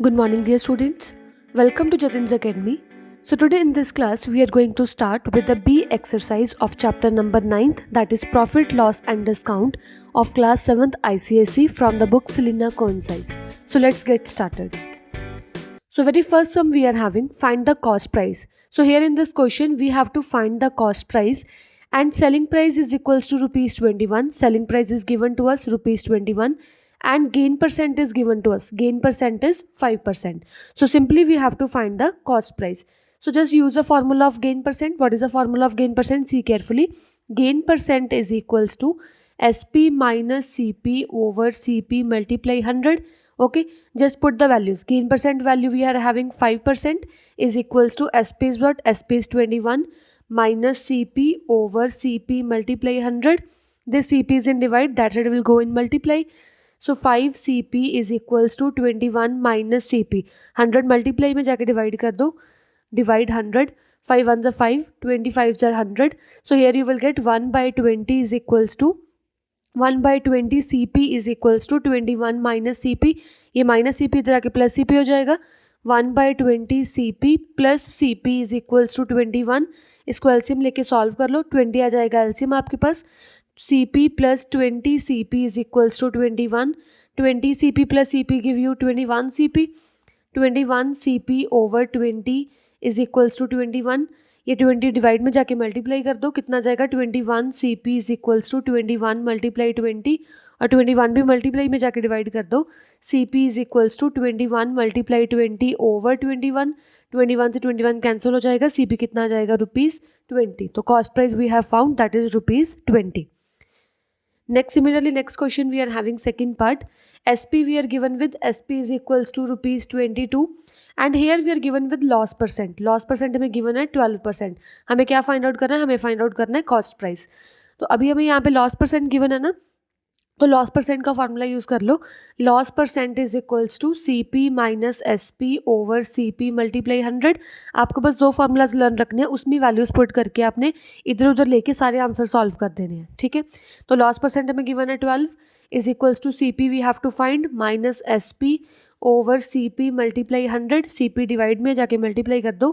Good morning, dear students. Welcome to Jatin's Academy. So, today in this class, we are going to start with the B exercise of chapter number 9th, that is Profit, Loss and Discount of class 7th ICSE from the book Selena Coincides. So, let's get started. So, very first sum we are having, find the cost price. So, here in this question, we have to find the cost price, and selling price is equals to rupees 21. Selling price is given to us rupees 21, and gain percent is given to us. Gain percent is 5%. So, simply we have to find the cost price. So, just use the formula of gain percent. What is the formula of gain percent? See carefully. Gain percent is equals to SP minus CP over CP multiply 100. Okay, just put the values. Gain percent value we are having 5% is equals to SP is what? SP is 21 minus CP over CP multiply 100. This CP is in divide, that side will go in multiply. So 5 CP is equals to 21 minus CP. 100 multiply में जाके divide कर दो. Divide 100. 5 ones are 5, 25s are 100. So here you will get 1 by 20 is equals to 1 by 20 CP is equals to 21 minus CP. ये minus CP इधर आके plus CP हो जाएगा. 1 by 20 CP plus CP is equals to 21. इसको LCM लेके solve कर लो. 20 आ जाएगा LCM आपके पास. CP plus 20 CP is equals to 21. 20 CP plus CP give you 21 CP. 21 CP over 20 is equals to 21. ये 20 डिवाइड में जाके मल्टीप्लाई कर दो. कितना जाएगा? 21 CP is equals to 21 multiply 20, और 21 भी मल्टीप्लाई में जाके डिवाइड कर दो. CP is equals to 21 multiply 20 over 21. 21 से 21 कैंसिल हो जाएगा. CP कितना आ जाएगा? ₹20. तो cost price we have found, that is ₹20. Next, similarly, next question we are having second part. SP we are given with SP is equals to ₹22, and here we are given with loss percent. Loss percent हमें given है 12%. हमें क्या find out करना है? हमें find out करना है cost price. तो अभी हमें यहाँ पे लॉस परसेंट गिवन है ना, तो लॉस परसेंट का फॉर्मूला यूज़ कर लो. Loss percent is equals to CP minus SP over CP multiply 100. आपको बस दो फार्मूलाज लर्न रखने हैं, उसमें वैल्यूज पुट करके आपने इधर उधर लेके सारे आंसर सॉल्व कर देने हैं. ठीक है, तो लॉस परसेंट हमें गिवन है 12 is equals to CP we have to find minus SP over CP multiply 100. CP divide में जाके मल्टीप्लाई कर दो.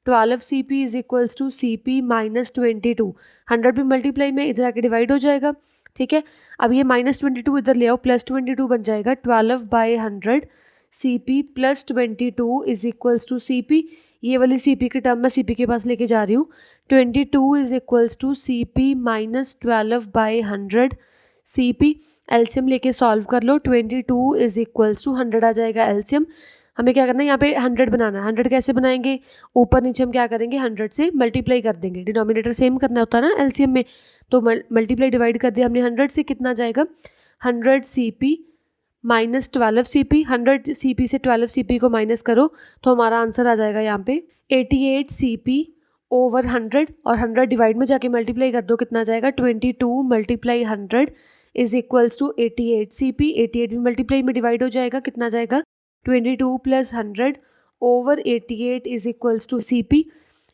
12 CP is equals to CP माइनस 22. 100 भी मल्टीप्लाई में इधर आके डिवाइड हो जाएगा. ठीक है, अब ये -22 इधर ले आओ, +22 बन जाएगा. 12 by 100 CP plus 22 is equals to CP. ये वाली CP की टर्म मैं CP के पास लेके जा रही हूँ. 22 is equals to CP minus 12 by 100 CP. LCM लेके सॉल्व कर लो. 22 इज इक्वल्स टू 100 आ जाएगा एलसीएम. हमें क्या करना है? यहाँ पे 100 बनाना है. 100 कैसे बनाएंगे? ऊपर नीचे हम क्या करेंगे? 100 से मल्टीप्लाई कर देंगे. डिनोमिनेटर सेम करना होता है ना एलसीएम में, तो मल्टीप्लाई डिवाइड कर दिया हमने 100 से. कितना जाएगा? 100 CP माइनस 12 CP. 100 CP से 12 CP को माइनस करो तो हमारा आंसर आ जाएगा यहाँ पे 88 CP ओवर 100, और 100 डिवाइड में जाके मल्टीप्लाई कर दो. कितना जाएगा? 22 multiply 100 is equals to 88 CP. 88 भी मल्टीप्लाई में डिवाइड हो जाएगा. कितना जाएगा? 22 plus 100 over 88 is equals to CP.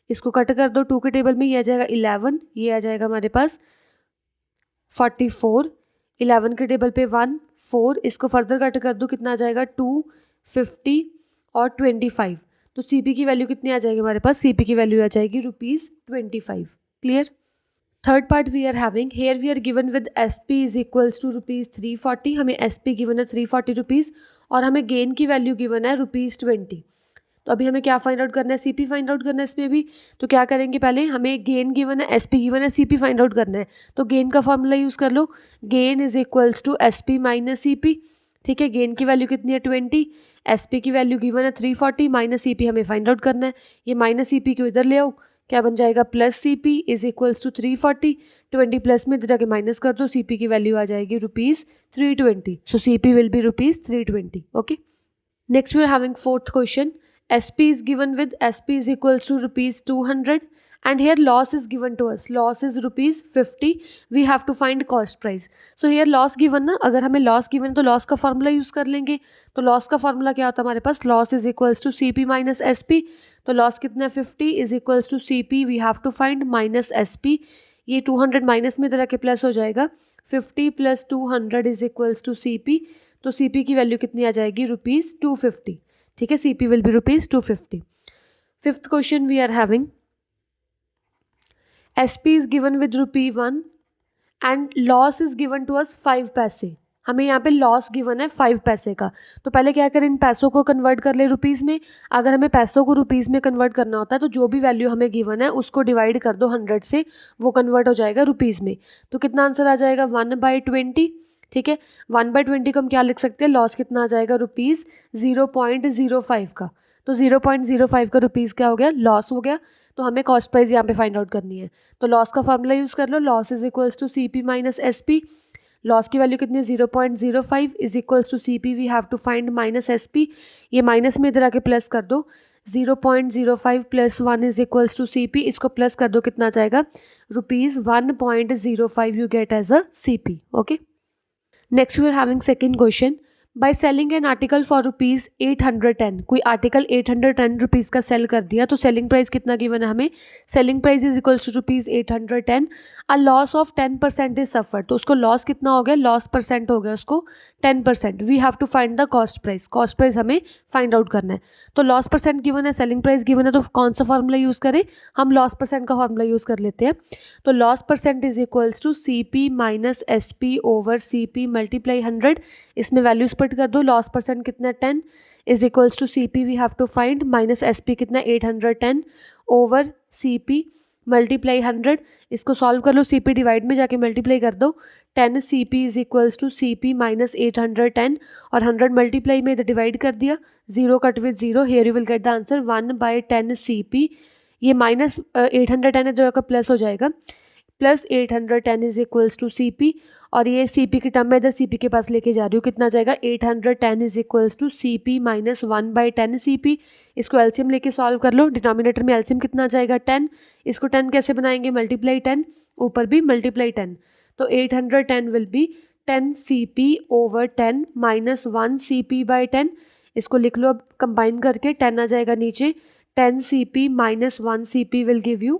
इसको कट कर दो. 2 के टेबल में ये आ जाएगा 11, ये आ जाएगा हमारे पास 44. 11 के टेबल पे 1 4, इसको फर्दर कट कर दो. कितना आ जाएगा? 2 50 और 25. तो CP की वैल्यू कितनी आ जाएगी हमारे पास? CP की वैल्यू आ जाएगी ₹25. Clear? Third part we are having, here we are given with SP is equals to ₹340. हमें SP गिवन है ₹340, और हमें गेन की वैल्यू गिवन है ₹20. तो अभी हमें क्या फाइंड आउट करना है? CP फाइंड आउट करना है इसमें भी. तो क्या करेंगे? पहले हमें गेन गिवन है, SP गिवन है, CP फाइंड आउट करना है. तो गेन का फॉर्मूला यूज़ कर लो. Gain is equals to SP minus CP. ठीक है, गेन की वैल्यू कितनी है? 20. SP की वैल्यू गिवन है 340, माइनस CP हमें फाइंड आउट करना है. ये माइनस CP को इधर ले आओ. क्या बन जाएगा? Plus CP is equals to 340. 20 plus में इधर जाके माइनस कर दो. CP की वैल्यू आ जाएगी ₹320. So CP will be ₹320. Okay, next we are having fourth question. SP is given with SP is equals to ₹200, and here loss is given to us. Loss is ₹50. We have to find cost price. So here loss given ना, अगर हमें loss given तो loss का formula use कर लेंगे. तो loss का formula क्या होता है हमारे पास? Loss is equals to CP minus SP. तो loss कितना है? 50 is equals to CP. We have to find minus SP. ये 200 माइनस में इधर आके प्लस हो जाएगा. 50 plus 200 is equals to CP. तो CP की वैल्यू कितनी आ जाएगी? ₹250. ठीक है, CP will be rupees 250. Fifth question we are having, SP is given with ₹1 and loss is given to us 5 पैसे. हमें यहाँ पे लॉस गिवन है 5 पैसे का. तो पहले क्या करें, इन पैसों को कन्वर्ट कर ले रुपीज़ में. अगर हमें पैसों को रुपीज़ में कन्वर्ट करना होता है तो जो भी वैल्यू हमें गिवन है उसको डिवाइड कर दो 100 से, वो कन्वर्ट हो जाएगा रुपीज़ में. तो कितना आंसर आ जाएगा, 1/20. ठीक है, 1/20 को हम क्या लिख सकते हैं, लॉस कितना आ जाएगा, रुपीज़ 0.05 का. तो 0.05 का रुपीज़ क्या हो गया, लॉस हो गया. तो हमें कॉस्ट प्राइस यहाँ पे फाइंड आउट करनी है. तो लॉस का फॉर्मूला यूज़ कर लो, loss is equals to CP minus SP. Loss की वैल्यू कितनी है, 0.05 is equals to CP we have to find minus SP. ये माइनस में इधर आके प्लस कर दो, 0.05 plus 1 is equals to CP. इसको प्लस कर दो, कितना जाएगा, rupees 1.05 you get as a CP. Okay, next we are having second question. By selling an article for rupees 810, कोई आर्टिकल 810 रुपीज़ का सेल कर दिया, तो सेलिंग प्राइस कितना गिवन है हमें, selling price is equals to rupees 810. A loss of 10% is suffer, तो उसको लॉस कितना हो गया, लॉस परसेंट हो गया उसको 10%. We have to find the cost price, cost price हमें फाइंड आउट करना है. तो लॉस परसेंट गिवन है, सेलिंग प्राइस गिवन है, तो कौन सा फॉर्मूला यूज़ करें, हम लॉस परसेंट का फॉर्मूला यूज़ कर लेते हैं. तो loss percent is equals to CP minus SP over CP multiply 100. इसमें वैल्यू स्प्लिट कर दो, लॉस परसेंट कितना 10 is equals to CP we have to find minus SP कितना 810 ओवर CP मल्टीप्लाई 100. इसको सॉल्व कर लो, CP डिवाइड में जाके multiply कर दो, 10 CP is equals to CP minus 810 और 100 मल्टीप्लाई में इधर डिवाइड कर दिया, 0 cut with 0, here you will get the answer 1/10 CP. ये माइनस 810 इधर का प्लस हो जाएगा, plus 810 is equals to CP. और ये CP की टर्म में इधर CP के पास लेके जा रही हूँ, कितना जाएगा, 810 is equals to CP minus 1/10 CP. इसको एलसीएम लेके सॉल्व कर लो, डिनोमिनेटर में एलसीएम कितना जाएगा 10. इसको 10 कैसे बनाएंगे, मल्टीप्लाई 10, ऊपर भी मल्टीप्लाई 10. तो 810 will be 10 CP over 10 minus 1 CP/10. इसको लिख लो अब कंबाइन करके, 10 आ जाएगा नीचे, 10 CP minus 1 CP will give you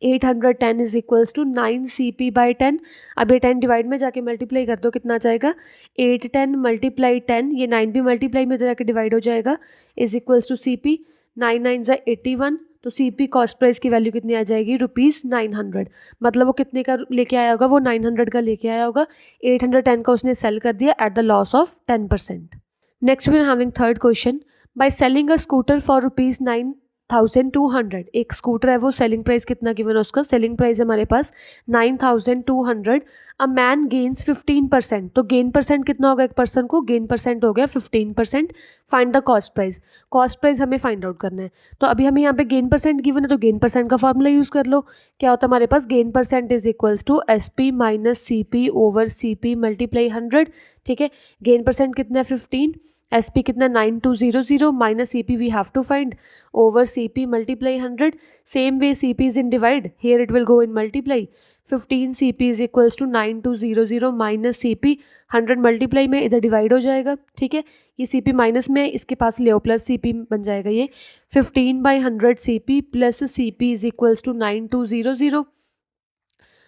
810 is equals to 9 CP/10. अब ये 10 डिवाइड में जाके मल्टीप्लाई कर दो, कितना जाएगा, 810 मल्टीप्लाई 10, ये 9 भी मल्टीप्लाई में जाके डिवाइड हो जाएगा, इज इक्वल्स टू CP. 9 9 ज़ा 81. तो CP कॉस्ट प्राइस की वैल्यू कितनी आ जाएगी, रुपीज़ 900. मतलब वो कितने का लेके आया होगा, वो 900 का लेके आया होगा. 810 का उसने सेल कर दिया at the loss of 10%. Next we are having third question. By selling a scooter for rupees 9,200, एक स्कूटर है, वो सेलिंग प्राइस कितना गिवन है उसका, सेलिंग प्राइस है हमारे पास 9,200. अ मैन गेन्स 15%, तो गेन परसेंट कितना होगा, एक पर्सन को गेन परसेंट हो गया 15%. Find the cost price, cost price हमें फाइंड आउट करना है. तो अभी हमें यहाँ पे गेन परसेंट गिवन है, तो गेन परसेंट का फॉर्मूला यूज़ कर लो. क्या होता है हमारे पास, gain percent is equals to SP minus CP over CP multiply 100. ठीक है, गेन परसेंट कितना है 15, SP कितना 9200 minus CP we have to find over CP multiply 100. Same way CP is in divide, here it will go in multiply. 15 CP is equals to 9200 minus CP, 100 multiply में इधर divide हो जाएगा. ठीक है, ये CP माइनस में इसके पास ले प्लस CP बन जाएगा, ये 15/100 CP plus CP is equals to 9200.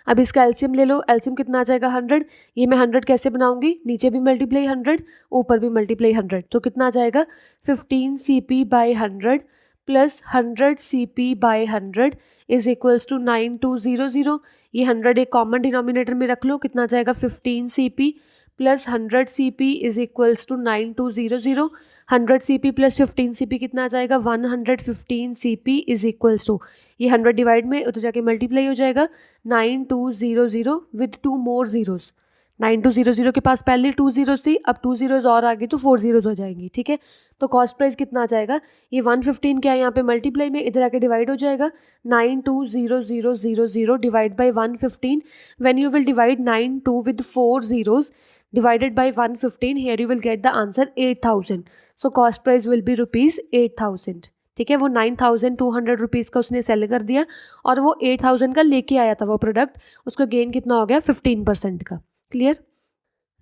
अब इसका एलसीएम ले लो, एलसीएम कितना आ जाएगा 100. ये मैं 100 कैसे बनाऊंगी, नीचे भी मल्टीप्लाई 100, ऊपर भी मल्टीप्लाई 100. तो कितना आ जाएगा, 15 CP/100 plus 100 CP/100 is equals to 9200. ये 100 एक कॉमन डिनोमिनेटर में रख लो, कितना आ जाएगा 15 CP plus 100 CP is equals to 9200. 100 CP plus 15 CP कितना आ जाएगा, 115 CP इज इक्वल्स टू, ये 100 डिवाइड में उधर जाके मल्टीप्लाई हो जाएगा 9200 विद 2 मोर जीरोस. 9200 के पास पहले 2 जीरोस थी, अब 2 जीरोस और आगे तो 4 जीरोस हो जाएंगी. ठीक है, तो कॉस्ट प्राइस कितना आ जाएगा, ये 115 क्या है यहाँ पे मल्टीप्लाई में इधर आके डिवाइड हो जाएगा, 920000 divide by 115. When you will divide 92 with 4 zeros divided by 115, here you will get the answer 8,000. So cost price will be rupees 8,000. ठीक है, वो 9,200 रुपीज़ का उसने सेल कर दिया और वो 8,000 का लेके आया था वो प्रोडक्ट, उसको गेन कितना हो गया 15% का. Clear.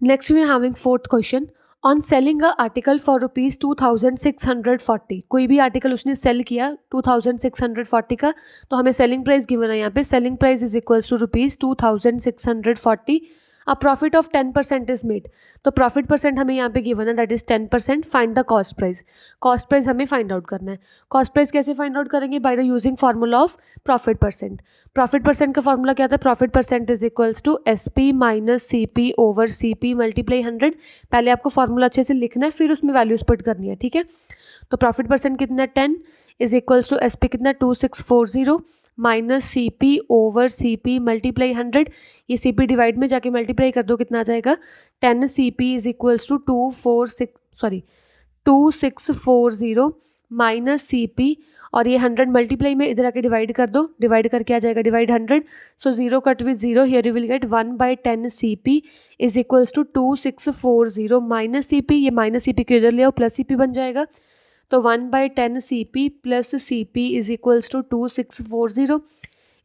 Next we are having fourth question. On selling a article for rupees 2,640, कोई भी आर्टिकल उसने सेल किया 2,640 का, तो हमें सेलिंग प्राइस गिवन है यहाँ पे, selling price is equals to rupees 2,640. अब प्रॉफिट ऑफ 10% इज मेड, तो प्रॉफिट परसेंट हमें यहाँ पे गिवन है that is 10%. Find the cost price. Cost price हमें फाइंड आउट करना है. कॉस्ट प्राइस कैसे फाइंड आउट करेंगे? By the using formula of profit percent. Profit percent का फार्मूला क्या था? Profit percent is equals to SP minus CP over CP multiply 100. पहले आपको फार्मूला अच्छे से लिखना है, फिर उसमें वैल्यूज पुट करनी है, ठीक है. तो प्रॉफिट परसेंट कितना है? 10 इज इक्वल्स टू SP कितना? 2640 minus CP over CP multiply 100. ये CP डिवाइड में जाके मल्टीप्लाई कर दो, कितना आ जाएगा? 10 CP is equals to 2640 minus CP, और ये 100 मल्टीप्लाई में इधर आके डिवाइड कर दो, डिवाइड करके आ जाएगा divide 100. So 0 cut with 0, here you will get 1/10 CP is equals to 2640 minus CP. ये माइनस CP को इधर ले आओ, प्लस CP बन जाएगा. तो 1/10 CP plus CP is equals to 2640.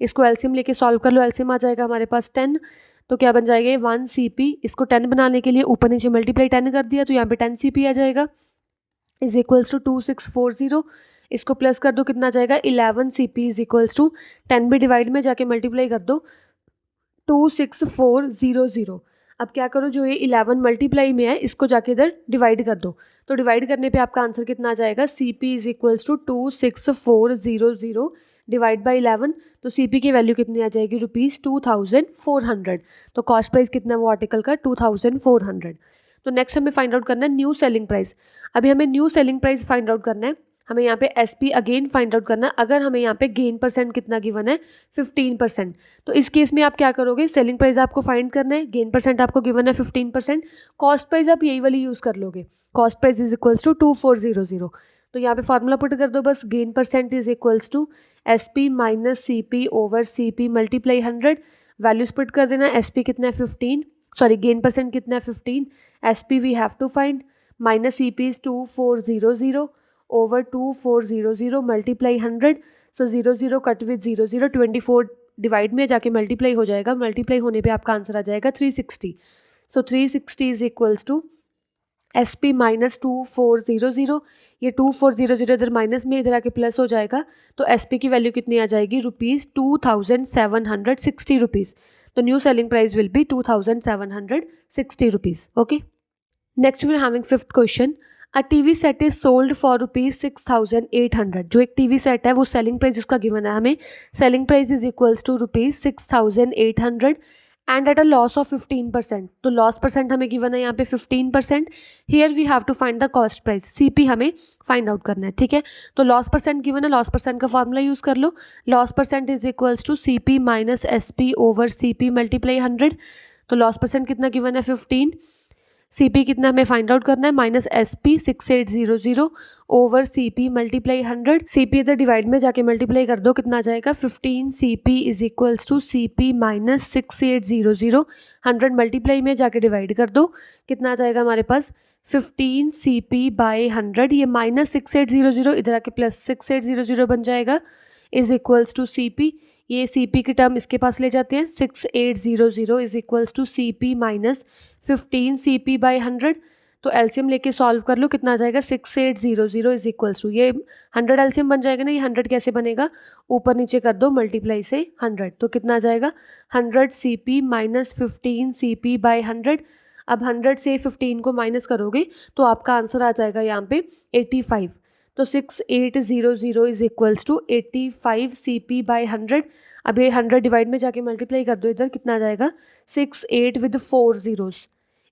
इसको एलसीएम लेके सॉल्व कर लो, एलसीएम आ जाएगा हमारे पास 10. तो क्या बन जाएगा? 1 CP. इसको 10 बनाने के लिए ऊपर नीचे मल्टीप्लाई 10 कर दिया, तो यहाँ पे 10 CP आ जाएगा इज इक्वल्स टू 2640. इसको प्लस कर दो, कितना आ जाएगा? 11 CP इज इक्वल्स टू 10 भी डिवाइड में जाके मल्टीप्लाई कर दो 26400. अब क्या करो, जो ये 11 मल्टीप्लाई में है इसको जाके इधर डिवाइड कर दो. तो डिवाइड करने पे आपका आंसर कितना आ जाएगा? CP is equals to 26400 divide by 11. तो CP की वैल्यू कितनी आ जाएगी? ₹2400. तो कॉस्ट प्राइस कितना है वो आर्टिकल का? 2400. तो नेक्स्ट हमें फाइंड आउट करना है न्यू सेलिंग प्राइस. अभी हमें new selling price find out करना है. हमें यहाँ पे SP अगेन फाइंड आउट करना है. अगर हमें यहाँ पे गेन परसेंट कितना गिवन है? 15%. तो इस केस में आप क्या करोगे? सेलिंग प्राइस आपको फाइंड करना है, गेन परसेंट आपको गिवन है 15%. कॉस्ट प्राइस आप यही वाली यूज़ कर लोगे. Cost price is equals to 2400. तो यहाँ पे फॉर्मूला पुट कर दो बस. Gain percent is equals to SP minus CP over CP multiply 100. Values put कर देना. SP कितना है? 15. सॉरी, गेन परसेंट कितना है? 15. SP we have to find. Minus CP is 2400 over 2400 multiply 100. So 0 cut with 0 24 divide में जाके multiply हो जाएगा. मल्टीप्लाई होने पे आपका आंसर आ जाएगा 360. So 360 is equals to SP minus 2400. ये 2400 इधर माइनस में इधर आके प्लस हो जाएगा. तो SP की वैल्यू कितनी आ जाएगी? ₹2760. तो new selling price will be ₹2760. Okay. Next we are having fifth question. A TV set is sold for ₹6800. जो एक टीवी सेट है वो सेलिंग प्राइस उसका गिवन है हमें. Selling price is equals to ₹6800 and at a loss of 15%. तो loss percent हमें given है यहाँ पे 15%. Here we have to find the cost price. CP हमें फाइंड आउट करना है, ठीक है. तो लॉस परसेंट गिवन है, लॉस परसेंट का फॉर्मूला यूज़ कर लो. Loss percent is equals to CP minus SP over CP multiply 100. तो लॉस परसेंट कितना गिवन है? 15. CP कितना हमें फाइंड आउट करना है? Minus SP 6800 over CP multiply 100. CP इधर डिवाइड में जाके मल्टीप्लाई कर दो, कितना आ जाएगा? 15 CP is equals to CP minus 6800. 100 multiply में जाके डिवाइड कर दो, कितना आ जाएगा हमारे पास? 15 CP बाई 100. ये माइनस 6800 इधर आके प्लस 6800 बन जाएगा इज इक्वल्स टू CP. ये CP की टर्म इसके पास ले जाते हैं. 6800 is equals to CP minus 15 CP by 100. तो एलसीएम लेके सॉल्व कर लो, कितना आ जाएगा? 6800 इज इक्वल्स टू, ये 100 एलसीएम बन जाएगा ना. ये 100 कैसे बनेगा? ऊपर नीचे कर दो मल्टीप्लाई से 100. तो कितना आ जाएगा? 100 CP माइनस 15 CP बाई 100. अब 100 से 15 को माइनस करोगे तो आपका आंसर आ जाएगा यहाँ पे 85. तो 6800 is equals to 85 CP by 100. अब ये 100 डिवाइड में जाके मल्टीप्लाई कर दो इधर, कितना आ जाएगा? 68 with 4 zeros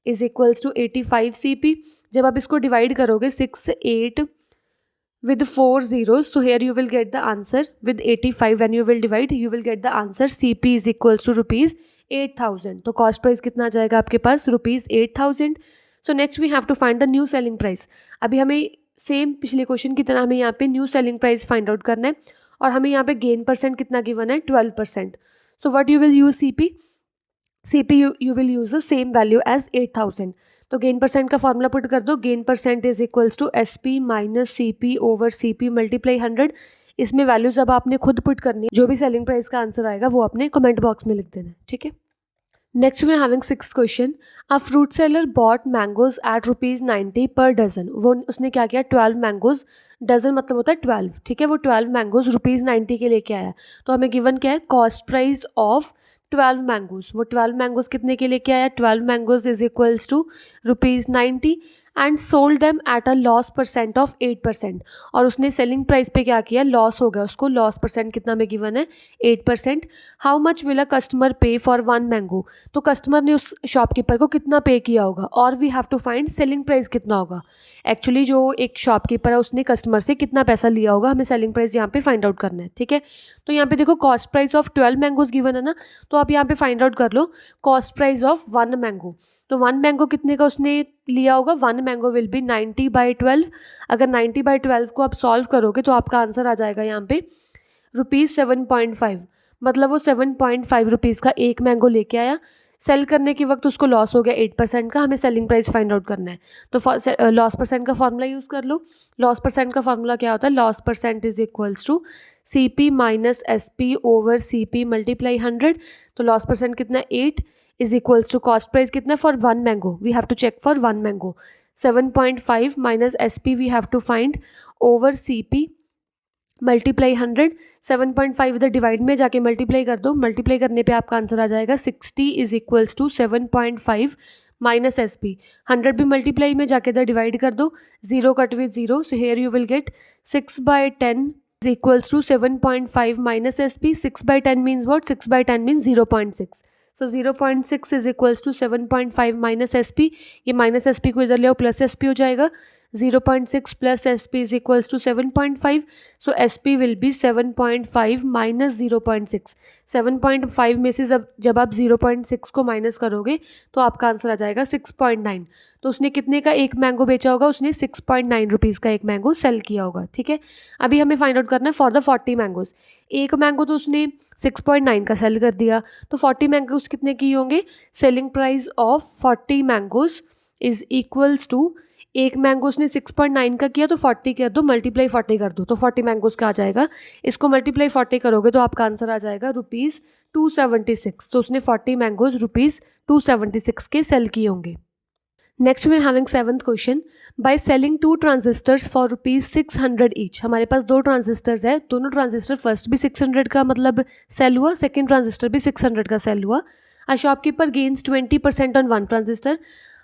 is equals to 85 CP. जब आप इसको डिवाइड करोगे 68 with 4 zeros, so here you will get the answer with 85. when you will divide you will get the answer CP is equals to ₹8000. तो कॉस्ट प्राइस कितना आ जाएगा आपके पास? ₹8000. So next we have to find the new selling price. अभी हमें same पिछले question की तरह हमें यहाँ पे new selling price find out करना है, और हमें यहाँ पे गेन परसेंट कितना गिवन है? 12%. So what you will use? CP you will use the same value as 8000. तो गेन परसेंट का फॉर्मूला पुट कर दो. Gain percent is equals to SP minus CP over CP multiply 100. इसमें values अब आपने खुद पुट करनी है. जो भी सेलिंग प्राइस का आंसर आएगा वो आपने कमेंट बॉक्स में लिख देना है, ठीक है. Next we are having sixth question. A fruit seller bought mangoes at ₹90 per dozen. वो उसने क्या किया? 12 मैंगोज. डजन मतलब होता है 12, ठीक है. वो 12 मैंगोज ₹90 के लेके आया. तो हमें गिवन क्या है? Cost price of 12 mangoes. वो 12 मैंगोज कितने के लेके आया? 12 mangoes is equals to ₹90 and sold them at a loss percent of 8%। और उसने सेलिंग प्राइस पे क्या किया? लॉस हो गया उसको। लॉस परसेंट कितना में गिवन है? 8%। How much will a customer pay for 1 mango? तो कस्टमर ने उस शॉपकीपर को कितना पे किया होगा, और we have to find selling price कितना होगा। एक्चुअली जो एक शॉपकीपर है उसने कस्टमर से कितना पैसा लिया होगा, हमें सेलिंग प्राइस यहाँ पे फाइंड आउट करना है। ठीक है, तो यहाँ पे देखो cost price of 12 mangoes given है ना, तो आप यहाँ पे फाइंड आउट कर low cost price of 1 mango. तो 1 मैंगो कितने का उसने लिया होगा? 1 मैंगो विल बी 90/12। अगर 90/12 को आप सॉल्व करोगे तो आपका आंसर आ जाएगा यहाँ पे ₹7.5। मतलब वो 7.5 रुपीज़ का एक मैंगो लेके आया। सेल करने के वक्त उसको लॉस हो गया 8% का। हमें सेलिंग प्राइस फाइंड आउट करना है, तो लॉस परसेंट का फॉर्मूला यूज़ कर लो। लॉस परसेंट का फॉर्मूला क्या होता है? Loss percent is equals to CP minus SP over CP multiply 100। तो लॉस परसेंट कितना? 8 is equals to cost price कितना for 1 mango? We have to check for 1 mango. 7.5 minus SP we have to find over CP multiply 100। 7.5 इधर divide में जाके multiply कर दो। Multiply करने पे आपका आंसर आ जाएगा 60 is equals to 7.5 minus SP। 100 भी मल्टीप्लाई में जाके इधर डिवाइड कर दो, 0 cut with 0, so here you will get 6/10 is equals to 7.5 minus SP। 6/10 means what? 6/10 means 0.6। So 0.6 is equals to 7.5 minus SP। ये माइनस SP को इधर ले आओ, प्लस SP हो जाएगा। 0.6 plus SP is equals to 7.5। So SP will be 7.5 minus 0.6। 7.5 में से जब आप 0.6 को माइनस करोगे तो आपका आंसर आ जाएगा 6.9। तो उसने कितने का एक मैंगो बेचा होगा? उसने 6.9 रुपीज़ का एक मैंगो सेल किया होगा। ठीक है, अभी हमें फाइंड आउट करना है फॉर द 40 मैंगोज। एक मैंगो तो उसने 6.9 का सेल कर दिया, तो 40 मैंगोज कितने की होंगे? Selling price of 40 mangoes is equals to, एक मैंगो उसने 6.9 का किया तो 40 कर दो, मल्टीप्लाई 40 कर दो, तो 40 मैंगोज का आ जाएगा। इसको मल्टीप्लाई 40 करोगे तो आपका आंसर आ जाएगा ₹276। तो उसने 40 मैंगोज ₹276 के सेल किए होंगे। Next we are having 7th question. By selling 2 transistors for ₹600 each. हमारे पास 2 ट्रांजिस्टर्स है, दोनों ट्रांजिस्टर फर्स्ट भी 600 का मतलब सेल हुआ, सेकेंड ट्रांजिस्टर भी 600 का सेल हुआ। A shopkeeper gains 20% on 1 transistor.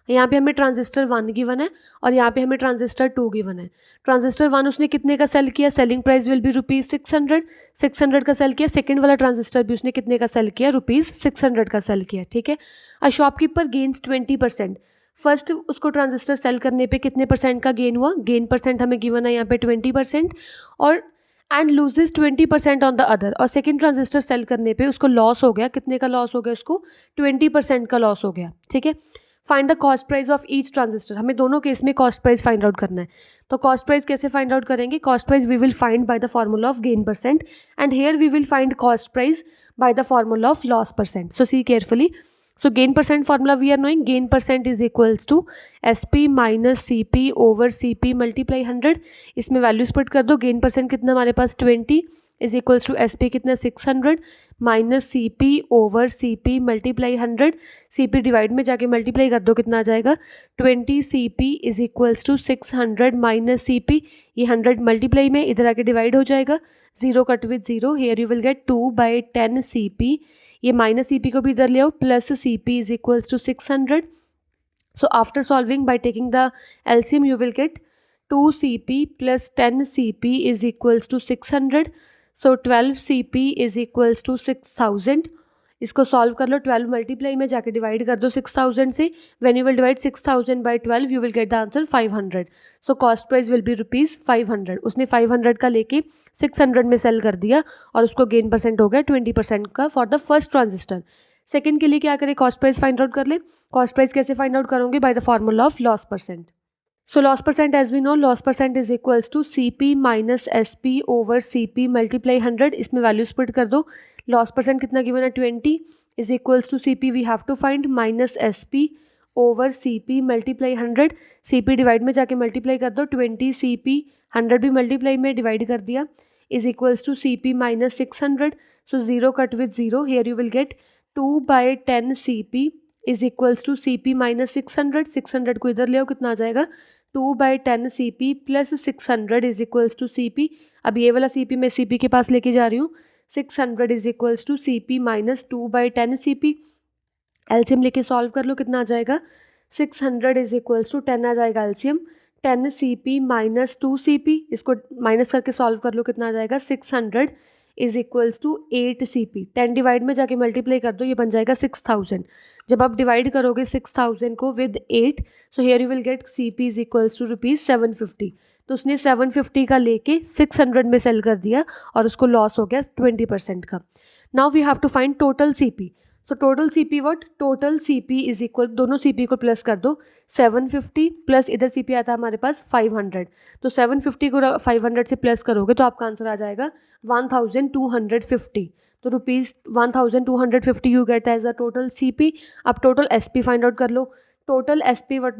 यहाँ पे हमें ट्रांजिस्टर 1 गिवन है और यहाँ पे हमें ट्रांजिस्टर 2 गिवन है। ट्रांजिस्टर 1 उसने कितने का सेल किया? Selling price will B ₹600। 600 का सेल किया। सेकंड वाला ट्रांजिस्टर भी उसने कितने का सेल किया? ₹600 का सेल किया। ठीक है, अ शॉपकीपर गेन्स 20%। फर्स्ट उसको ट्रांजिस्टर सेल करने पे कितने परसेंट का गेन हुआ? गेन परसेंट हमें गिवन है यहाँ पे 20%, और and loses 20% on the other. और सेकेंड ट्रांजिस्टर सेल करने पे उसको लॉस हो गया, कितने का लॉस हो गया? उसको 20% का लॉस हो गया। ठीक है, find the cost price of each transistor. हमें दोनों केस में कॉस्ट प्राइस फाइंड आउट करना है। तो कॉस्ट प्राइस कैसे फाइंड आउट करेंगे? Cost price we will find by the formula of gain percent, and here we will find cost price by the formula of loss percent. So see carefully. So gain percent formula we are knowing, gain percent is equals to SP minus CP over CP multiply 100। इसमें values put कर दो। Gain percent कितना हमारे पास 20 is equals to SP कितना 600 minus CP over CP multiply 100। CP divide में जाके multiply कर दो, कितना आ जाएगा? 20 CP is equals to 600 minus CP। ये 100 मल्टीप्लाई में इधर आके डिवाइड हो जाएगा, 0 cut with 0, here you will get 2/10 CP। ये माइनस CP को भी इधर ले आओ, plus CP is equals to 600। So after solving by taking the LCM you will get 2 CP plus 10 CP is equals to 600। So 12 CP is equals to 6000। इसको solve कर लो, 12 multiply में जाके डिवाइड कर दो 6000 से। When you will divide 6000 by 12 you will get the answer 500। So cost price will be ₹500। उसने 500 का लेके 600 में सेल कर दिया और उसको गेन परसेंट हो गया 20% का for the first transistor. Second के लिए क्या करें? कॉस्ट प्राइस फाइंड आउट कर ले। कॉस्ट प्राइस कैसे फाइंड आउट करोगे? By the formula of loss percent. So loss percent as we know, loss percent is equals to CP minus SP over CP multiply 100। इसमें values put कर दो। Loss percent कितना given है? 20 is equals to CP we have to find minus SP over CP multiply 100। CP divide में जाके multiply कर दो, 20 CP, 100 भी मल्टीप्लाई में डिवाइड कर दिया, is equals to CP minus 600। So 0 cut with 0, here you will get 2/10 CP is equals to CP minus 600। 600 को इधर ले आओ, कितना आ जाएगा? 2/10 CP plus 600 is equals to CP। अब ये वाला CP मैं CP के पास लेके जा रही हूँ। 600 is equals to C P minus 2/10 C P. LCM लेके सॉल्व कर लो, कितना आ जाएगा 600 इज इक्वल्स टू 10 आ जाएगा LCM 10 C P minus 2 C P, इसको माइनस करके सॉल्व कर लो, कितना आ जाएगा 600 is equals to 8 C P. 10 divide में जाके मल्टीप्लाई कर दो, ये बन जाएगा 6000। जब आप डिवाइड करोगे 6000 को with 8, so here you will get C P is equals to ₹750। तो उसने 750 का लेके 600 में सेल कर दिया और उसको लॉस हो गया 20% का। Now we have to find total C P. So total C P what, total C P is equal, दोनों सी पी को प्लस कर दो, 750 प्लस इधर सी पी आता है हमारे पास 500, तो 750 को 500 से प्लस करोगे तो आपका आंसर आ जाएगा 1250। तो ₹1250 you get as the total C P. अब total S P find out कर लो। Total S P what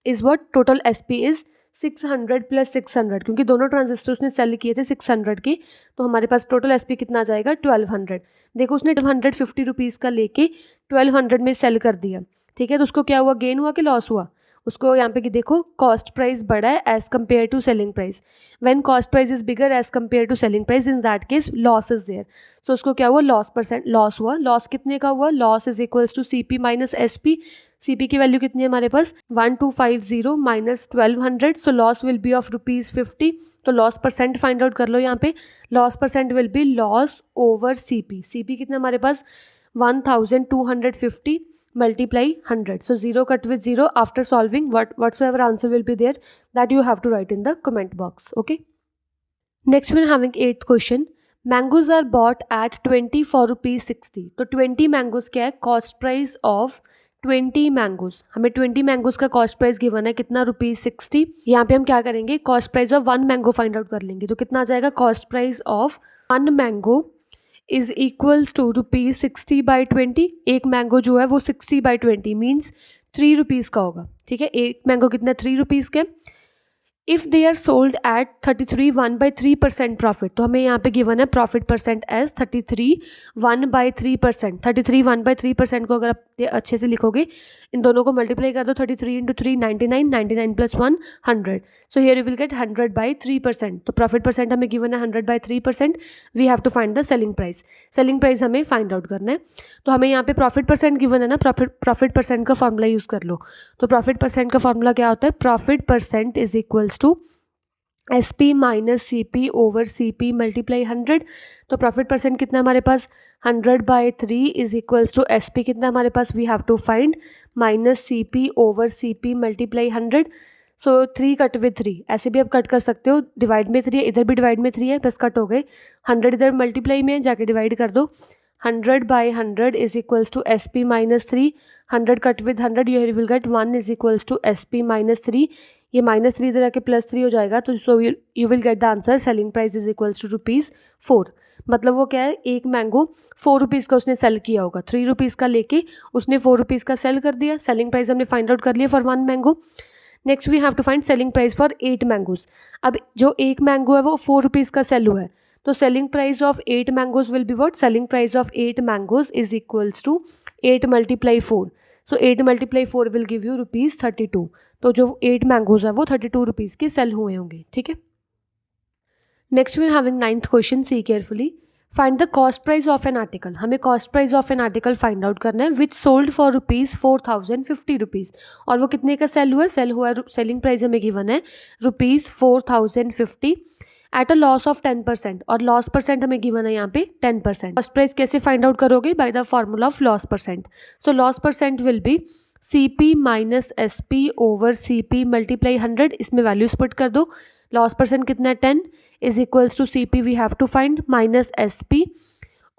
is what, total S P is 600 plus 600, क्योंकि दोनों ट्रांजिस्टर उसने सेल किए थे 600 के, तो हमारे पास टोटल एसपी कितना आ जाएगा 1200। देखो उसने 250 रुपीज़ का लेके 1200 में सेल कर दिया, ठीक है। तो उसको क्या हुआ, गेन हुआ कि लॉस हुआ? उसको यहाँ पे कि देखो कॉस्ट प्राइस बड़ा है as compare to selling price. When cost price is bigger as compare to selling price, in that case loss is there. So उसको क्या हुआ, लॉस हुआ। लॉस कितने का हुआ, loss is equals to C P minus S P. C P की value कितनी है हमारे पास 1250 minus 1200, so loss will be of ₹50। तो लॉस परसेंट फाइंड आउट कर लो यहाँ पे। Loss percent will be loss over C P. C P कितना हमारे पास 1250 multiply 100, so zero cut with zero. After solving whatsoever answer will be there, that you have to write in the comment box. Okay, next we are having 8th question. Mangoes are bought at 20 for ₹60। तो 20 mangoes क्या है, cost price of 20 mangoes. हमें 20 mangoes का cost price given है कितना, ₹60। यहाँ पे हम क्या करेंगे, cost price of 1 mango find out कर लेंगे। तो कितना आ जाएगा, cost price of 1 mango is equals to ₹60/20। एक मैंगो जो है वो 60/20 मीन्स ₹3 का होगा, ठीक है। एक मैंगो कितना, ₹3 के। If they are sold at 33 1/3% profit, तो हमें यहाँ पे गिवन है प्रॉफिट परसेंट एज 33 1/3%। 33 1/3% को अगर आप अच्छे से लिखोगे, इन दोनों को मल्टीप्लाई कर दो, 33 × 3 99, 99 + 1 100, so here you will get 100/3%। तो प्रॉफिट परसेंट हमें गिवन है 100/3%। We have to find the selling price. Selling price हमें फाइंड आउट करना है। तो हमें यहाँ पे प्रॉफिट परसेंट गिवन है ना, प्रॉफिट परसेंट का फॉर्मूला यूज़ कर लो। तो प्रॉफिट परसेंट का फॉर्मूला क्या होता है, profit percent is equals to S P minus C P over C P multiply 100। तो प्रॉफिट परसेंट कितना हमारे पास 100/3 is equals to S P कितना हमारे पास, we have to find minus C P over C P multiply 100। So 3 cut with 3, ऐसे भी आप कट कर सकते हो। डिवाइड में 3 है, इधर भी डिवाइड में 3 है, बस कट हो गए। 100 इधर मल्टीप्लाई में जाके डिवाइड कर दो। 100/100 is equals to S P minus 3। 100 cut with 100, you will get 1 is equals to S P minus 3। ये -3 इधर आके +3 हो जाएगा, तो so you will get the answer selling price is equals to ₹4। मतलब वो क्या है, एक मैंगो ₹4 का उसने सेल किया होगा, ₹3 का लेके उसने ₹4 का सेल कर दिया। सेलिंग प्राइस हमने फाइंड आउट कर लिया for 1 mango. Next we have to find selling price for 8 mangoes. अब जो एक मैंगो है वो ₹4 का सेल हुआ है, तो selling price of 8 mangoes will be what, selling price of 8 mangoes is equals to 8 × 4। So 8 × 4 will give you ₹32। तो जो 8 मैंगोज है वो ₹32 के सेल हुए होंगे, ठीक है। Next we are having 9th question, see carefully. Find the cost price of an article. हमें cost price of an article find out करना है विच सोल्ड फॉर ₹4050। और वो कितने का सेल हुआ, सेलिंग प्राइस हमें गिवन है ₹4050 एट अ लॉस ऑफ 10%, और लॉस परसेंट हमें गिवन है यहाँ पे 10%। कॉस्ट प्राइस कैसे फाइंड आउट करोगे, by the formula of loss percent. So loss percent will be C P minus S P over C P multiply 100। इसमें values put कर दो। लॉस परसेंट कितना है 10 is equals to C P we have to find minus S P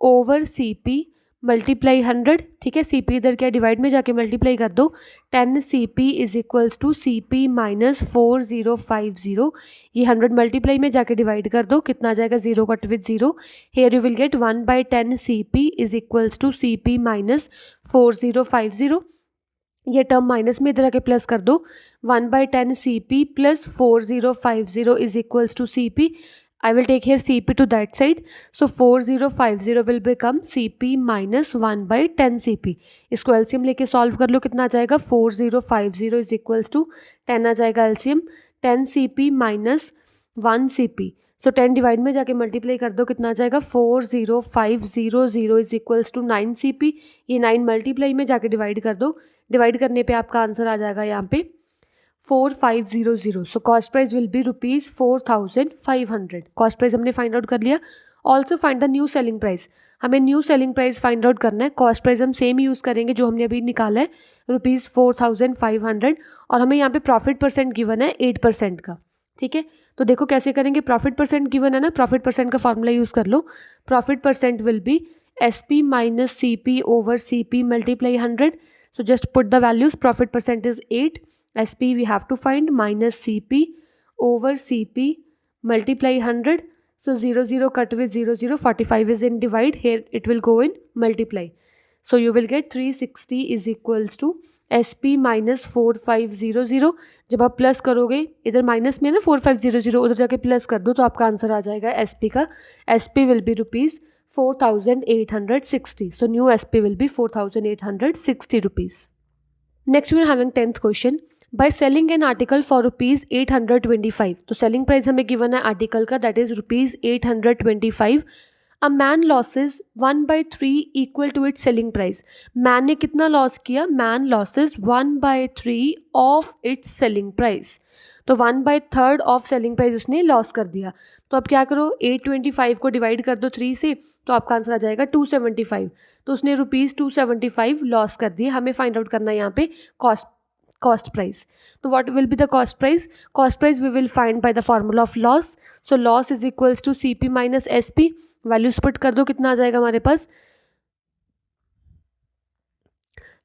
over C P multiply 100, ठीक है। C P इधर क्या divide में जाके मल्टीप्लाई कर दो। 10 C P is equals to C P minus 4050। ये 100 मल्टीप्लाई में जाके डिवाइड कर दो, कितना आ जाएगा, 0 cut with 0। Here you will get 1/10 C P is equals to C P minus 4050। ये टर्म माइनस में इधर आके प्लस कर दो। 1/10 C P plus 4050 is equals to C P. I will take here CP to that side. So 4050 will become CP minus 1/10 CP. इसको LCM लेके solve कर लो, कितना आ जाएगा, 4050 इज इक्वल्स टू 10 आ जाएगा LCM, 10 CP माइनस 1 CP। सो 10 divide में जाके मल्टीप्लाई कर दो, कितना आ जाएगा 40500 इज इक्वल्स टू 9 CP। ये 9 मल्टीप्लाई में जाके डिवाइड कर दो, डिवाइड करने पे आपका आंसर आ जाएगा यहाँ पे 4500। So cost price will be ₹4500। Cost price हमने फाइंड आउट कर लिया। Also find the new selling price. हमें new selling price find out करना है। कॉस्ट प्राइस हम सेम यूज़ करेंगे जो हमने अभी निकाला है ₹4500, और हमें यहाँ पे प्रॉफिट परसेंट गिवन है 8% का। ठीक है, तो देखो कैसे करेंगे। प्रॉफिट परसेंट गिवन है ना, प्रॉफिट परसेंट का फॉर्मूला यूज़ कर लो। Profit percent will be SP minus CP over CP multiply 100। So just put the values. Profit percent is 8, SP we have to find minus CP over CP multiply 100. So 0 cut with 0, 45 is in divide. Here it will go in multiply. So you will get 360 is equals to SP minus 4500। जब आप plus करोगे, इधर minus में ना 4500, उधर जाके plus कर दो तो आपका आंसर आ जाएगा SP का। SP will be ₹4860. So new SP will be 4860 rupees. Next we are having 10th question. By selling an article for ₹825, तो सेलिंग प्राइस हमें गिवन है आर्टिकल का, that is ₹825। A man loses 1/3 equal to its selling price. Man ने कितना loss किया? Man loses 1/3 of its selling price. तो 1/3 of selling price उसने loss कर दिया। तो अब क्या करो, 825 को डिवाइड कर दो 3 से, तो आपका आंसर आ जाएगा 275। तो उसने ₹275 लॉस कर दिए। हमें फाइंड आउट करना है यहाँ पे cost price. So what will be the cost price? Cost price we will find by the formula of loss. So loss is equals to CP minus SP. Values put कर दो, कितना आ जाएगा हमारे पास?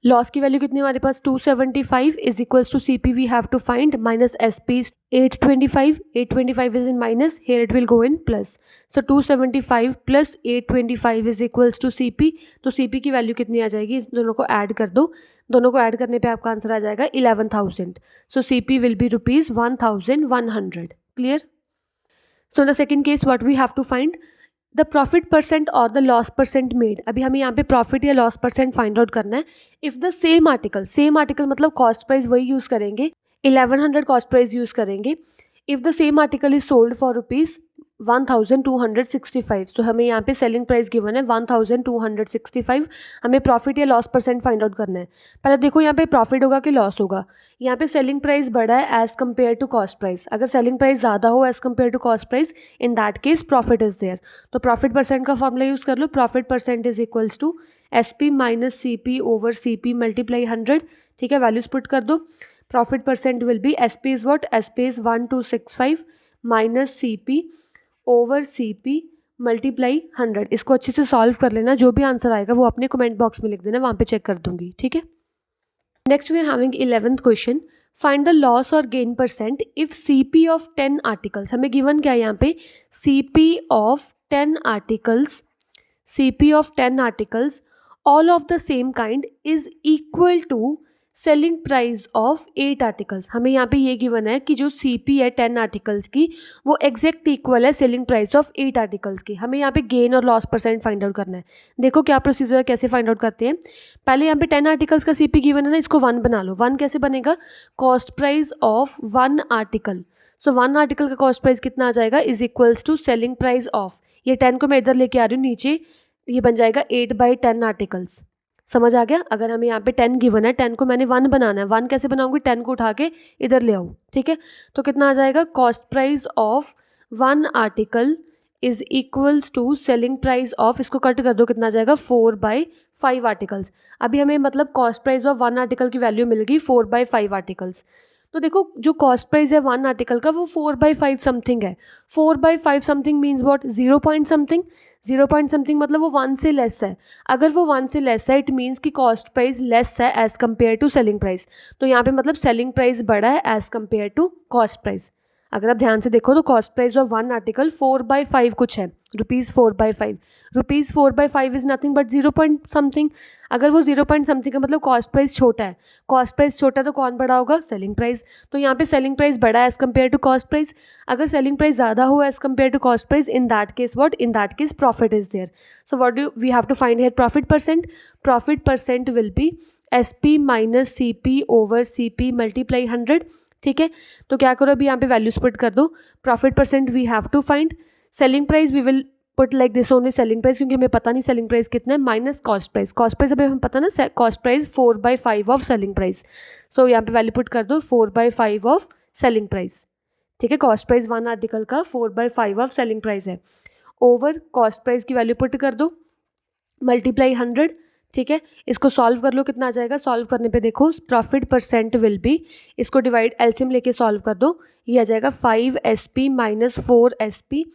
लॉस की वैल्यू कितनी हमारे पास? 275 is equals to CP we have to find minus SP 825. 825 is in minus, here it will go in plus. So 275 plus 825 is equals to CP। तो CP की वैल्यू कितनी आ जाएगी? इस दोनों को ऐड कर दो, दोनों को ऐड करने पे आपका आंसर आ जाएगा 11,000। So CP will be ₹1100। Clear? So in the second case what we have to find the profit percent और द लॉस परसेंट मेड। अभी हमें यहाँ पे प्रॉफिट या लॉस परसेंट फाइंड आउट करना है। इफ़ द सेम आर्टिकल मतलब cost price वही यूज़ करेंगे, 1100 कॉस्ट प्राइस यूज़ करेंगे। If the same article is sold for ₹1265, सो हमें यहाँ पे सेलिंग प्राइस गिवन है 1265। हमें प्रॉफिट या लॉस परसेंट फाइंड आउट करना है। पहले देखो यहाँ पे प्रॉफिट होगा कि लॉस होगा। यहाँ पे सेलिंग प्राइस बड़ा है as compare to cost price. अगर सेलिंग प्राइस ज़्यादा हो as compare to cost price, in that case profit is there. तो प्रॉफिट परसेंट का फॉर्मूला यूज़ कर लो। Profit percent is equals to SP minus CP over CP multiply 100। ठीक है, values put कर दो। Profit percent will be SP is what? SP is 1265 minus CP over CP multiply 100। इसको अच्छे से सॉल्व कर लेना। जो भी आंसर आएगा वो अपने कमेंट बॉक्स में लिख देना, वहाँ पे चेक कर दूंगी। ठीक है, next we are having 11th question. Find the loss और gain percent if CP of 10 articles. हमें गिवन क्या है यहाँ पे? CP of 10 articles, CP of 10 articles all of the same kind is equal to selling price of 8 articles. हमें यहाँ पे ये गिवन है कि जो CP है 10 आर्टिकल्स की वो एग्जैक्ट इक्वल है सेलिंग प्राइस ऑफ 8 आर्टिकल्स की। हमें यहाँ पे गेन और लॉस परसेंट फाइंड आउट करना है। देखो क्या प्रोसीजर, कैसे फाइंड आउट करते हैं। पहले यहाँ पे 10 आर्टिकल्स का CP गिवन है ना, इसको 1 बना लो। 1 कैसे बनेगा? Cost price of 1 article. So 1 article का कॉस्ट प्राइस कितना आ जाएगा? Is equals to selling price of, ये 10 को मैं इधर लेके आ रही हूँ नीचे, ये बन जाएगा 8/10 आर्टिकल्स। समझ आ गया? अगर हमें यहाँ पे 10 गिवन है, 10 को मैंने 1 बनाना है। 1 कैसे बनाऊंगी? 10 को उठा के इधर ले आऊँ। ठीक है, तो कितना आ जाएगा? Cost price of 1 article is equals to selling price of, इसको कट कर दो, कितना आ जाएगा? 4/5 आर्टिकल्स। अभी हमें मतलब कॉस्ट प्राइस ऑफ 1 आर्टिकल की वैल्यू मिल गई 4/5 आर्टिकल्स। तो देखो जो कॉस्ट प्राइस है 1 आर्टिकल का वो 4/5 समथिंग है। 4/5 something means what? 0 point something. 0 point something मतलब वो 1 से लेस है। अगर वो 1 से लेस है, इट मीन्स कि कॉस्ट प्राइस लेस है as compare to selling price. तो यहाँ पे मतलब सेलिंग प्राइस बड़ा है as compare to cost price. अगर आप ध्यान से देखो तो कॉस्ट प्राइस ऑफ 1 आर्टिकल 4/5 कुछ है, ₹4/5। ₹4/5 is nothing but 0 point something. अगर वो 0 पॉइंट समथिंग का मतलब कॉस्ट प्राइस छोटा है। कॉस्ट प्राइस छोटा तो कौन बड़ा होगा? Selling price. तो यहाँ पे सेलिंग प्राइस बड़ा है as compare to cost price. अगर सेलिंग प्राइस ज़्यादा हो as compare to cost price, in that case what? In that case profit is there. So what do we have to find here? Profit percent. Profit percent will be SP minus CP over CP multiply 100। ठीक है, तो क्या करो अभी यहाँ पे values put कर दो. Profit percent we have to find. Selling price we will put like this only, selling price क्योंकि हमें पता नहीं सेलिंग प्राइस कितना है, minus cost price. Cost price अभी हमें पता ना, cost price 4/5 of selling price. So यहाँ पे वैल्यू पुट कर दो 4/5 ऑफ सेलिंग प्राइस. ठीक है, कॉस्ट प्राइस वन आर्टिकल का 4/5 ऑफ सेलिंग प्राइस है. ओवर कॉस्ट प्राइस की वैल्यू पुट कर दो, मल्टीप्लाई 100. ठीक है, इसको सॉल्व कर लो, कितना आ जाएगा. सॉल्व करने पे देखो प्रॉफिट परसेंट विल बी, इसको डिवाइड एलसीएम लेके सॉल्व कर दो, ये आ जाएगा 5SP माइनस 4SP.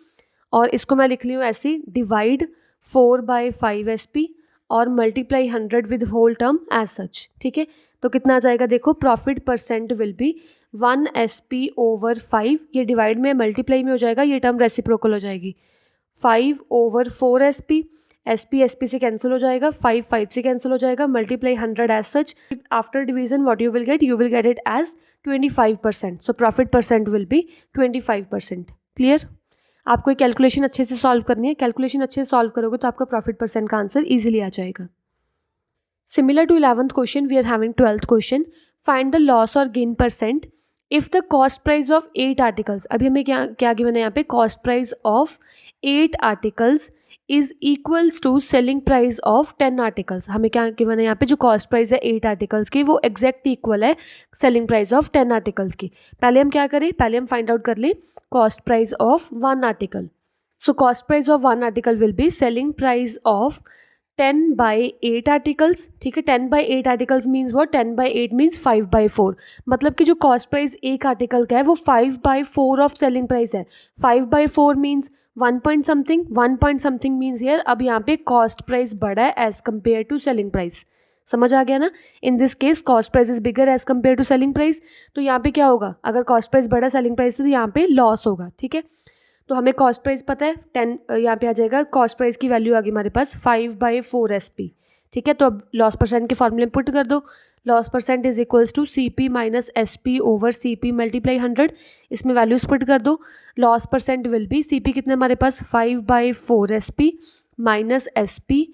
और इसको मैं लिख ली हूँ ऐसी, डिवाइड 4/5SP और multiply 100 with whole term as such. ठीक है, तो कितना आ जाएगा देखो, profit percent will be 1SP over 5, ये डिवाइड में मल्टीप्लाई में हो जाएगा, ये टर्म रेसिप्रोकल हो जाएगी. 5 ओवर 4SP, SP से कैंसिल हो जाएगा, 5 से कैंसिल हो जाएगा, multiply 100 as such. After division what you will get it as 25%. So profit percent will be 25%. Clear. आपको एक कैलकुलेशन अच्छे से सॉल्व करनी है, कैलकुलेशन अच्छे से सॉल्व करोगे तो आपका प्रॉफिट परसेंट का आंसर इजीली आ जाएगा. Similar to 11th question we are having 12th question. Find the loss और gain percent if the cost price of 8 articles. अभी हमें क्या गिवन है यहाँ पे, cost price of 8 articles is equals to selling price of 10 articles. हमें क्या given है यहाँ पे, जो कॉस्ट प्राइस है 8 आर्टिकल्स की वो एग्जैक्ट इक्वल है सेलिंग प्राइस ऑफ 10 आर्टिकल्स की. पहले हम क्या करें, पहले हम फाइंड आउट कर लें cost price of 1 article. So cost price of 1 article will be selling price of 10/8 articles. ठीक है, 10/8 आर्टिकल्स मीन्स वॉट, 10/8 मीन्स 5/4. मतलब कि जो कॉस्ट प्राइस एक आर्टिकल का है वो 5/4 ऑफ सेलिंग प्राइस है. 5/4 means 1 point something means here अब यहाँ पे कॉस्ट प्राइस बड़ा है as compare to selling price. समझ आ गया ना. In this case cost price is bigger as compare to selling price. तो यहाँ पे क्या होगा, अगर कॉस्ट प्राइस बड़ा सेलिंग प्राइस तो यहाँ पे लॉस होगा. ठीक है, तो हमें कॉस्ट प्राइस पता है 10, यहाँ पे आ जाएगा कॉस्ट प्राइस की वैल्यू आ गई हमारे पास 5/4SP. ठीक है, तो अब लॉस परसेंट के फॉर्मूले में पुट कर दो. Loss percent is equals to CP minus SP over CP multiply 100. इसमें वैल्यूज पुट कर दो. Loss percent will be, CP कितने हमारे पास 5/4SP minus SP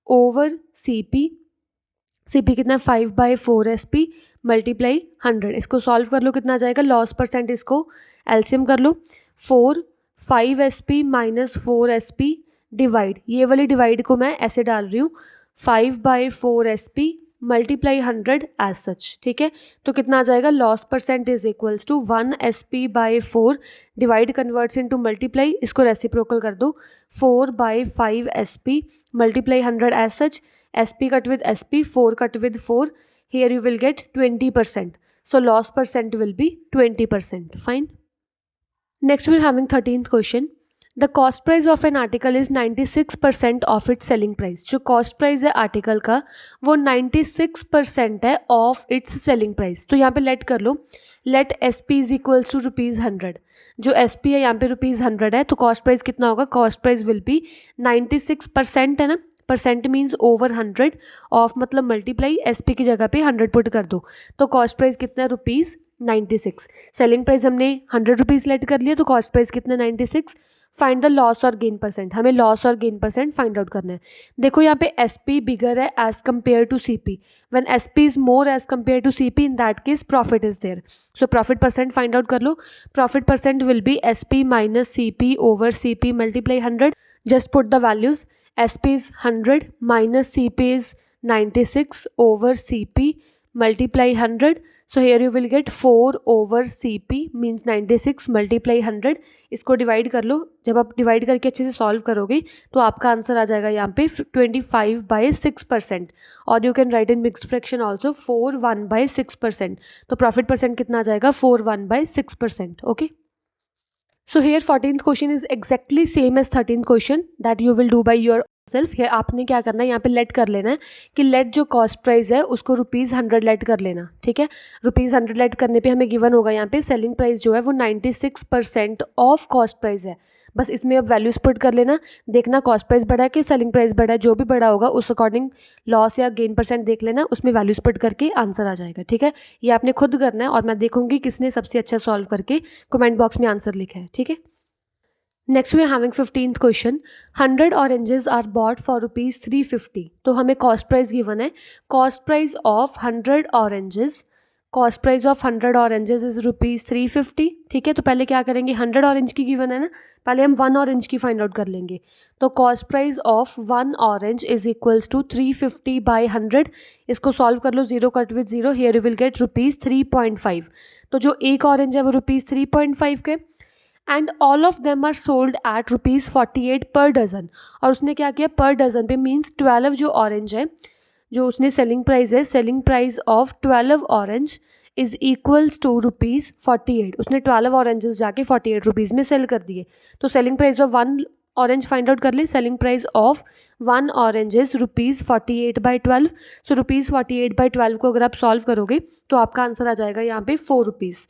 over CP कितना 5/4SP मल्टीप्लाई 100. इसको सॉल्व कर लो, कितना आ जाएगा. लॉस परसेंट इसको एलसीएम कर लो, 5SP माइनस 4SP डिवाइड, ये वाली डिवाइड को मैं ऐसे डाल रही हूँ 5/4SP मल्टीप्लाई 100 एज सच. ठीक है, तो कितना आ जाएगा, loss percent is equals to 1SP/4 divide converts into multiply, इसको रेसिप्रोकल कर दो 4/5SP multiply 100 as such. SP cut with SP, 4 cut with 4, here you will get 20%. So loss percent will be 20%. Fine. Next we're having 13th question. The cost price of an article is 96% of its selling price. जो cost price है article का वो 96% है of its selling price. तो यहाँ पे let कर लो, let SP is equals to ₹100. जो SP है यहाँ पे ₹100 है, तो cost price कितना होगा, cost price will be 96% है ना, परसेंट मीन्स ओवर 100 ऑफ मतलब मल्टीप्लाई SP की जगह पे 100 पुट कर दो. तो कॉस्ट प्राइस कितना है, ₹96. सेलिंग प्राइस हमने ₹100 लेट कर लिया, तो कॉस्ट प्राइस कितना 96. फाइंड द लॉस और गेन परसेंट. हमें लॉस और गेन परसेंट फाइंड आउट करना है. देखो यहाँ पे SP बिगर है as compare to CP. When SP is more as compare to CP, in that case profit is there. So profit percent find out कर लो. Profit percent will be SP minus CP over CP multiply 100. Just put the values. SP is 100 minus CP is 96 over CP multiply 100. So here you will get 4 over CP means 96 multiply 100. इसको divide कर लो. जब आप divide करके अच्छे से solve करोगे तो आपका आंसर आ जाएगा यहाँ पे 25/6%. और you can write in mixed fraction also 4/1/6%. तो प्रॉफिट परसेंट कितना आ जाएगा 4/1/6%. Okay. So here 14th question is exactly same as 13th question that you will do by yourself. Here आपने क्या करना है, यहाँ पे लेट कर लेना है कि लेट जो कॉस्ट प्राइस है उसको ₹100 लेट कर लेना. ठीक है, ₹100 लेट करने पे हमें गिवन होगा यहाँ पे सेलिंग प्राइस जो है वो 96% ऑफ कॉस्ट प्राइस है. बस इसमें अब वैल्यूज पुट कर लेना, देखना कॉस्ट प्राइस बढ़ा है कि सेलिंग प्राइस बढ़ा है, जो भी बढ़ा होगा उस अकॉर्डिंग लॉस या गेन परसेंट देख लेना, उसमें वैल्यूज पुट करके आंसर आ जाएगा. ठीक है, ये आपने खुद करना है और मैं देखूंगी किसने सबसे अच्छा सॉल्व करके कमेंट बॉक्स में आंसर लिखा है. ठीक है. Next we are having 15th question. 100 oranges are bought for ₹350. तो हमें कॉस्ट प्राइस गिवन है. Cost price of 100 oranges, cost price of 100 oranges is ₹350। ठीक है, तो पहले क्या करेंगे, 100 ऑरेंज की गिवन है ना, पहले हम 1 ऑरेंज की फाइंड आउट कर लेंगे। तो cost price of 1 orange is equals to 350 by 100। इसको सॉल्व कर लो, 0 cut with 0, here you will get ₹3.5। तो जो एक ऑरेंज है वो ₹3.5 के, and all of them are sold at ₹48 per dozen. और उसने क्या किया, पर डजन पे मीन्स 12 जो ऑरेंज है, जो उसने सेलिंग प्राइस है, selling price of 12 orange is equals to ₹48। उसने 12 ऑरेंजेस जाके 48 रुपीज़ में सेल कर दिए। तो selling price of 1 orange find out कर ले, selling price of 1 orange is ₹48/12। सो ₹48/12 को अगर आप सॉल्व करोगे तो आपका आंसर आ जाएगा यहाँ पे ₹4।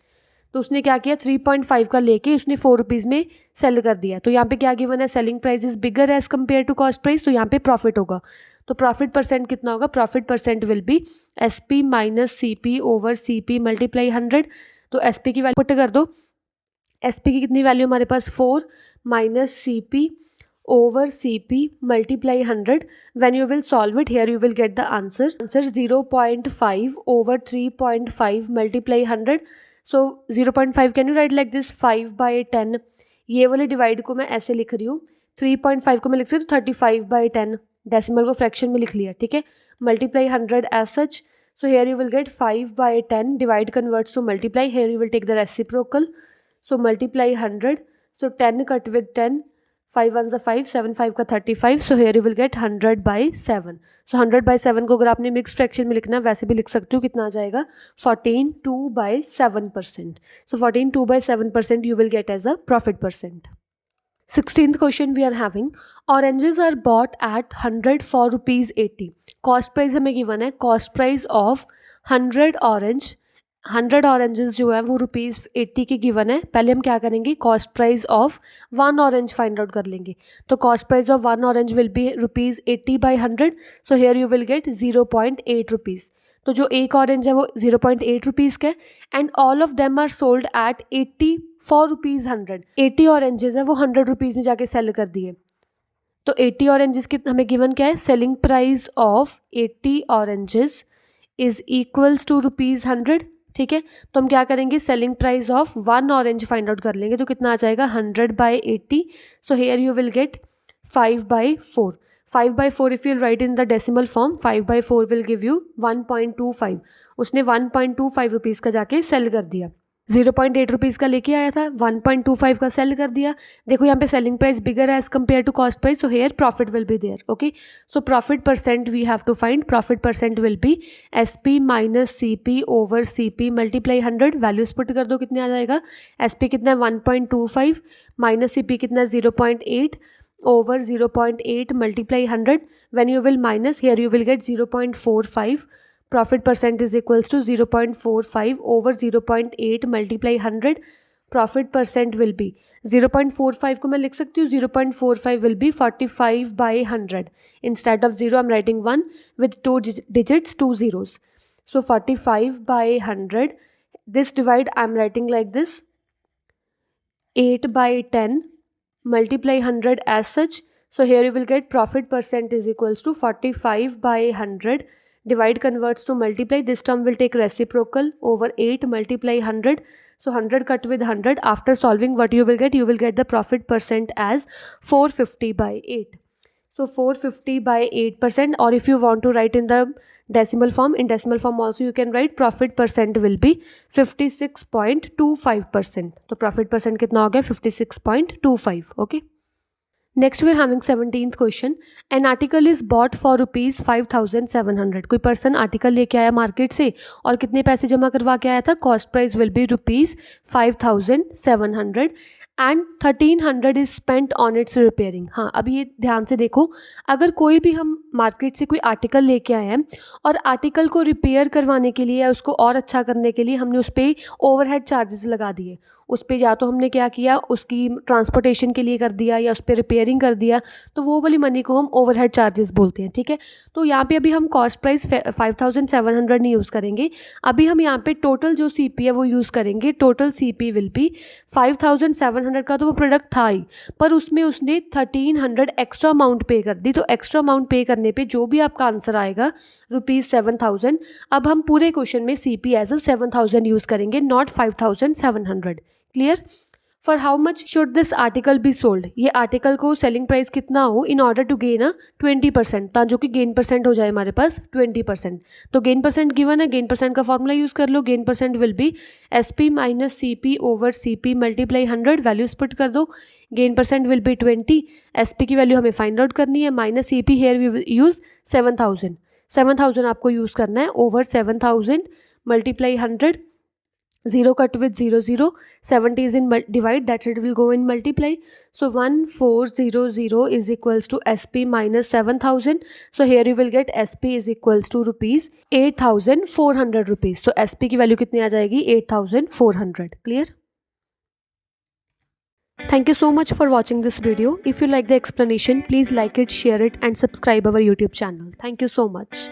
तो उसने क्या किया, 3.5 का लेके उसने ₹4 में सेल कर दिया। तो यहाँ पे क्या गिवन है, selling price is bigger as compare to cost price, तो यहाँ पे प्रॉफिट होगा। तो प्रॉफिट परसेंट कितना होगा, profit percent will be SP minus CP over CP multiply 100। तो SP की वैल्यू पुट कर दो, SP की कितनी वैल्यू हमारे पास 4 minus CP over CP multiply 100. When you will solve it, here you will get the answer. Answer 0.5 over 3.5 multiply 100. So 0.5 can you write like this, 5/10। ये वाले divide को मैं ऐसे लिख रही हूँ, 3.5 को मैं लिख सकती हूँ 35/10, डेसिमल को फ्रैक्शन में लिख लिया। ठीक है, multiply 100 as such. So here you will get 5/10, divide converts to multiply, here you will take the reciprocal, so multiply 100, so 10 cut with 10, 5 1 are 5, 7 5 का 35, so here you will get 100/7। so 100/7 को अगर आपने mix fraction में लिखना है वैसे भी लिख सकते हो, कितना आ जाएगा 14/2/7%। so 14/2/7% you will get as a profit percent। 16th question we are having, oranges are bought at 100 for ₹80। Cost price हमें गिवन है, cost price of 100 orange, 100 oranges जो है वो ₹80 के गिवन है। पहले हम क्या करेंगे, cost price of 1 orange find out कर लेंगे। तो cost price of 1 orange will be ₹80/100, so here you will gate ₹0.8। तो जो एक ऑरेंज है वो ₹0.8 का है, and all of them are sold at 80 for ₹100। 80 oranges है वो ₹100 में जाके सेल कर दिए। तो 80 ऑरेंजेस की हमें गिवन क्या है, selling price of 80 oranges is equals to ₹100। ठीक है, तो हम क्या करेंगे, selling price of 1 orange find out कर लेंगे। तो कितना आ जाएगा 100/80। So here you will get 5/4। 5/4 if you write in the decimal form, 5/4 will give you 1.25। उसने 1.25 रुपीज़ का जाके सेल कर दिया। 0.8 रुपीज़ का लेके आया था, 1.25 का सेल कर दिया। देखो यहाँ पे selling price bigger as compare to cost price, so here profit will be there. Okay, so profit percent we have to find, profit percent will be SP minus CP over CP multiply 100। Values put कर दो, कितने आ जाएगा, SP कितना है 1.25, minus CP कितना है 0.8 over 0.8 multiply 100. When you will minus, here you will get 0.45. Profit percent is equals to 0.45 over 0.8 multiply 100. Profit percent will be 0.45 को मैं लिख सकती हूँ, 0.45 will be 45/100. Instead of 0 I'm writing 1 with 2 digits, 2 zeros. So 45/100. This divide I'm writing like this, 8/10 multiply 100 as such. So here you will get profit percent is equals to 45/100. Divide converts to multiply. This term will take reciprocal over 8 multiply 100. So 100 cut with 100. After solving, what you will get? You will get the profit percent as 450/8. So 450/8%. Or if you want to write in the decimal form, in decimal form also you can write profit percent will be 56.25%. तो profit percent कितना हो गया 56.25. Okay. Next we are having 17th question. An article is bought for ₹5,700. कोई person article लेके आया market से और कितने पैसे जमा करवा के आया था, cost price will B ₹5,700 and 1,300 is spent on it's repairing. हाँ, अब ये ध्यान से देखो, अगर कोई भी हम मार्केट से कोई आर्टिकल लेके आए हैं और आर्टिकल को रिपेयर करवाने के लिए या उसको और अच्छा करने के लिए हमने उस पर ओवरहेड चार्जेस लगा दिए, उस पर या तो हमने क्या किया, उसकी ट्रांसपोर्टेशन के लिए कर दिया या उस पर रिपेयरिंग कर दिया, तो वो वाली मनी को हम ओवरहेड चार्जेस बोलते हैं। ठीक है, तो यहाँ पे अभी हम कॉस्ट प्राइस 5,700 नहीं यूज़ करेंगे, अभी हम यहाँ पे टोटल जो CP है वो यूज़ करेंगे। टोटल CP विल बी 5,700 का तो वो प्रोडक्ट था ही, पर उसमें उसने 1,300 एक्स्ट्रा अमाउंट पे कर दी। तो एक्स्ट्रा अमाउंट पे करने पे जो भी आपका आंसर आएगा ₹7,000। अब हम पूरे क्वेश्चन में CP एज अ 7,000 यूज़ करेंगे, not 5,700। Clear? For how much should this article be sold, ये आर्टिकल को सेलिंग प्राइस कितना हो in order to gain a 20%, जो कि गेन परसेंट हो जाए हमारे पास 20%। तो गेन परसेंट गिवन है, गेन परसेंट का फॉर्मूला यूज़ कर लो। Gain percent will be SP minus CP over CP multiply 100, values put कर दो। Gain percent will be 20, SP की वैल्यू हमें फाइंड आउट करनी है, minus CP here we use 7,000। 7,000 आपको यूज़ करना है over 7,000 multiply 100, 0 cut with 0 0, 70 is in divide, that's it will go in multiply. So 1400 is equals to SP minus 7,000. So here you will get SP is equals to rupees 8,400 rupees. So SP की value कितनी आ जाएगी? 8,400. Clear? Thank you so much for watching this video. If you like the explanation, please like it, share it and subscribe our YouTube channel. Thank you so much.